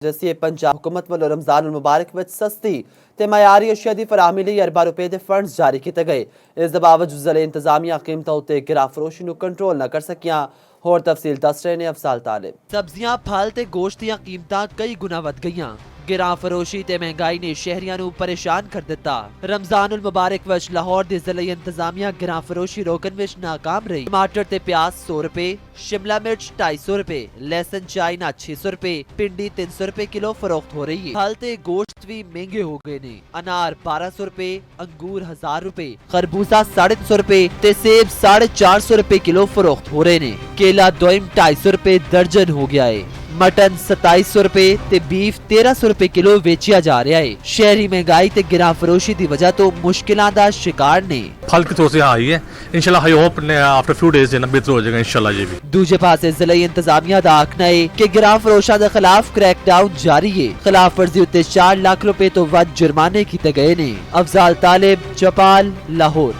जैसी पंजाब हुकूमत वालों रमजान उल मुबारक विच सस्ती ते मयारी अशिया की फराहमी लई अरबा रुपए के फंड्स जारी किए गए। इस दे बावजूद जिले इंतजामिया कीमतों उत्ते गिराफरोशी नूं कंट्रोल न कर सकियां। होर तफसील दस रहे ने अफसाल तालिब। सब्जियां फल ते गोश्त दीयां कीमतां कई गुना वध गईयां। गिराफरोशी ते महंगाई ने शहरियां नूं परेशान कर दिता। रमजान उल मुबारक विच लाहौर दी जिले इंतजामिया गिराफरोशी रोकन विच नाकाम रही। टमाटर ते प्याज 100 रुपए, शिमला मिर्च 250 रुपए, लहसन चाइना 600 रुपए, भिंडी 300 रुपए किलो फरोख्त हो रही है। फल ते गोश्त भी महंगे हो गए ने। अनार 1200 रुपए, अंगूर 1000 रुपए, खरबूजा 350 रुपए ते सेब 450 रुपए किलो फरोख्त हो रहे ने। केला दोइम 250 रुपए दर्जन हो गया है। मटन 2700 रुपए ते बीफ 1300 रुपए किलो बेचिया जा रहा है। शहरी महंगाई ते गिराफरोशी की वजह तो मुश्किलां दा शिकार ने। फल की थोड़ी सी हाई है, इंशाल्लाह I hope after few days बेहतर हो जाएगा इंशाल्लाह। ये भी दूजे पासे जिले इंतजामिया दा आखना है कि गिराफरोशा दे खिलाफ क्रैकडाउन जारी है। खिलाफ वर्जी उत्ते 4 लाख रुपए तो वध जुर्माने किए गए ने। अफजाल तालिब, चपाल, लाहौर।